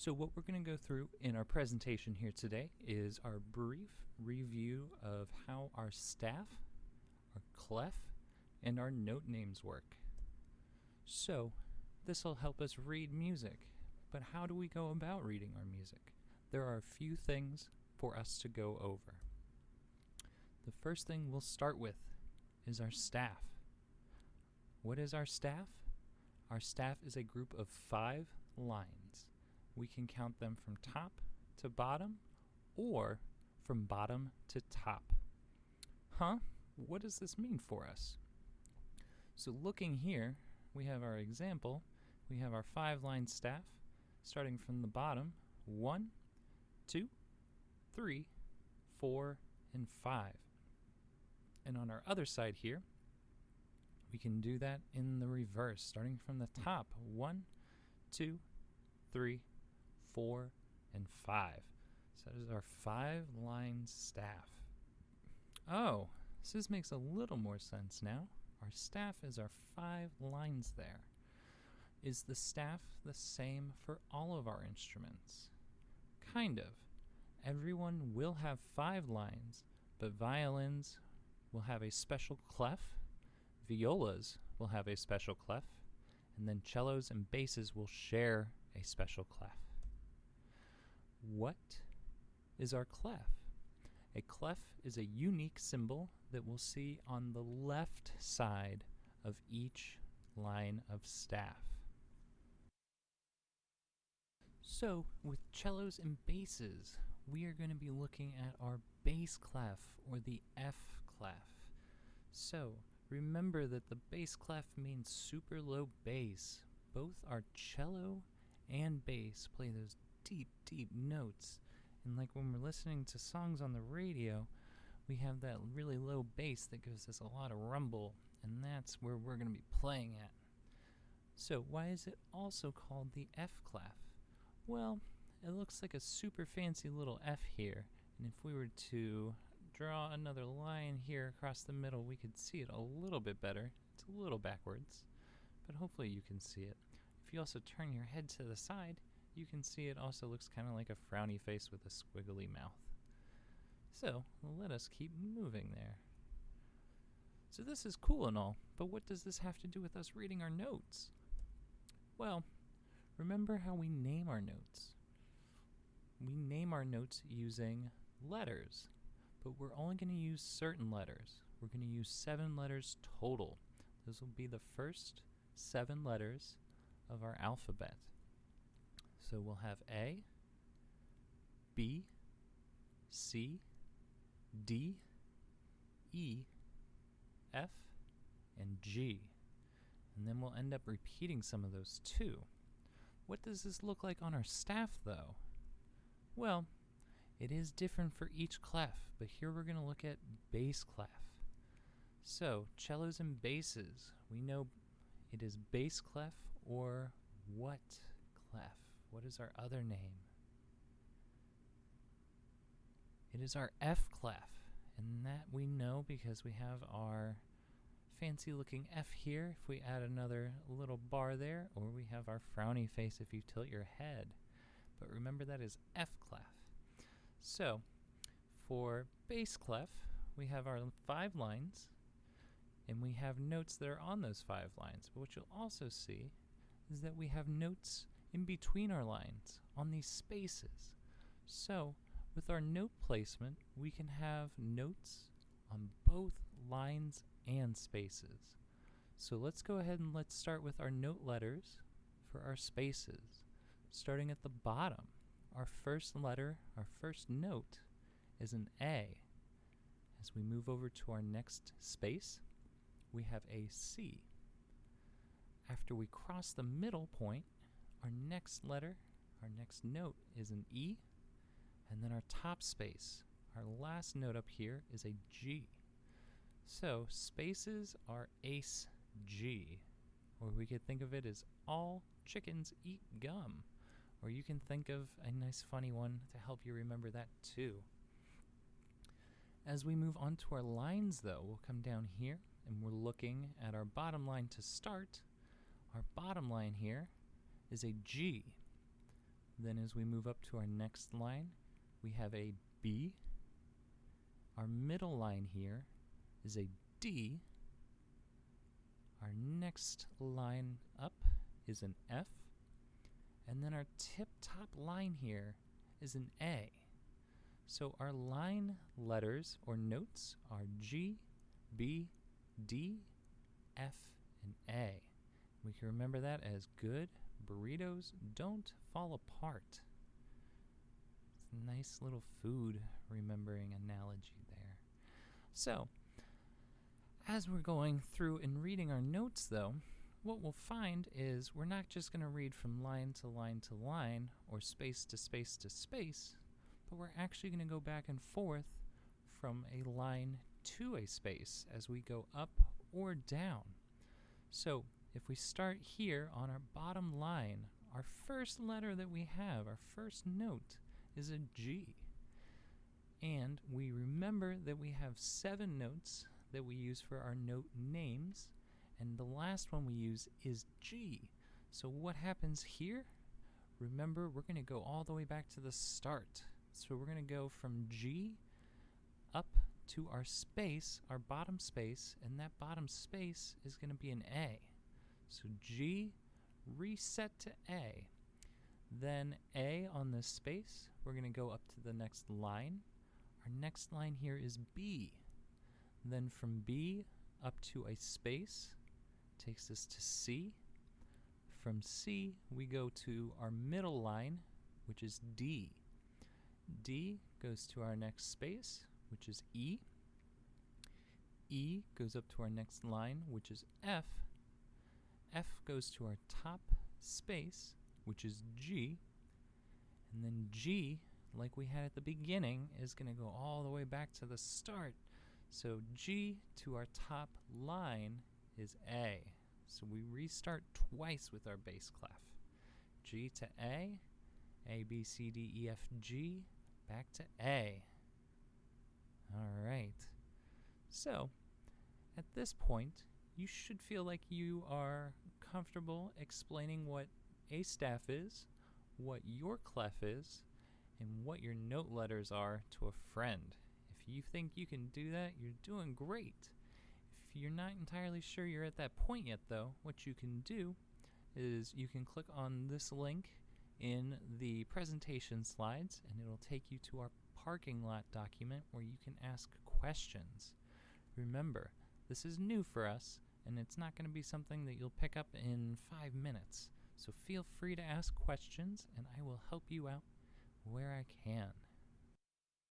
So what we're going to go through in our presentation here today is our brief review of how our staff, our clef, and our note names work. So this will help us read music, but how do we go about reading our music? There are a few things for us to go over. The first thing we'll start with is our staff. What is our staff? Our staff is a group of 5 lines. We can count them from top to bottom or from bottom to top. What does this mean for us? So looking here, we have our example. We have our 5-line staff starting from the bottom. 1, 2, 3, 4, and 5. And on our other side here, we can do that in the reverse, starting from the top. 1, 2, 3, 4, and 5. So that is our 5-line staff. Oh, so this makes a little more sense now. Our staff is our 5 lines there. Is the staff the same for all of our instruments? Kind of. Everyone will have 5 lines, but violins will have a special clef, violas will have a special clef, and then cellos and basses will share a special clef. What is our clef? A clef is a unique symbol that we'll see on the left side of each line of staff. So, with cellos and basses, we are going to be looking at our bass clef, or the F clef. So, remember that the bass clef means super low bass. Both our cello and bass play those deep, deep notes. And like when we're listening to songs on the radio, we have that really low bass that gives us a lot of rumble, and that's where we're going to be playing at. So why is it also called the F clef? Well, it looks like a super fancy little F here, and if we were to draw another line here across the middle, we could see it a little bit better. It's a little backwards, but hopefully you can see it. If you also turn your head to the side, you can see it also looks kind of like a frowny face with a squiggly mouth. So, let us keep moving there. So this is cool and all, but what does this have to do with us reading our notes? Well, remember how we name our notes. We name our notes using letters, but we're only going to use certain letters. We're going to use 7 letters total. Those will be the first 7 letters of our alphabet. So we'll have A, B, C, D, E, F, and G. And then we'll end up repeating some of those too. What does this look like on our staff though? Well, it is different for each clef, but here we're going to look at bass clef. So, cellos and basses, we know it is bass clef or what clef? What is our other name? It is our F clef, and that we know because we have our fancy looking F here if we add another little bar there, or we have our frowny face if you tilt your head. But remember, that is F clef. So, for bass clef, we have our 5 lines, and we have notes that are on those 5 lines. But what you'll also see is that we have notes in between our lines on these spaces. So, with our note placement, we can have notes on both lines and spaces. So let's go ahead and let's start with our note letters for our spaces. Starting at the bottom, our first letter, our first note, is an A. As we move over to our next space, we have a C. After we cross the middle point, our next letter, our next note, is an E. And then our top space, our last note up here, is a G. So spaces are ace G, or we could think of it as all chickens eat gum. Or you can think of a nice funny one to help you remember that too. As we move on to our lines though, we'll come down here and we're looking at our bottom line to start. Our bottom line here is a G. Then as we move up to our next line, we have a B. Our middle line here is a D. Our next line up is an F. And then our tip-top line here is an A. So our line letters or notes are G, B, D, F, and A. We can remember that as good burritos don't fall apart. It's a nice little food remembering analogy there. So, as we're going through and reading our notes though, what we'll find is we're not just going to read from line to line to line or space to space to space, but we're actually going to go back and forth from a line to a space as we go up or down. So if we start here on our bottom line, our first letter that we have, our first note, is a G. And we remember that we have 7 notes that we use for our note names, and the last one we use is G. So what happens here? Remember, we're going to go all the way back to the start. So we're going to go from G up to our space, our bottom space, and that bottom space is going to be an A. So G, reset to A. Then A on this space, we're going to go up to the next line. Our next line here is B. Then from B up to a space takes us to C. From C, we go to our middle line, which is D. D goes to our next space, which is E. E goes up to our next line, which is F. F goes to our top space, which is G. And then G, like we had at the beginning, is going to go all the way back to the start. So G to our top line is A. So we restart twice with our bass clef. G to A, B, C, D, E, F, G, back to A. All right. So at this point, you should feel like you are comfortable explaining what a staff is, what your clef is, and what your note letters are to a friend. If you think you can do that, you're doing great. If you're not entirely sure you're at that point yet though, what you can do is you can click on this link in the presentation slides and it'll take you to our parking lot document where you can ask questions. Remember, this is new for us and it's not going to be something that you'll pick up in 5 minutes. So feel free to ask questions and I will help you out where I can.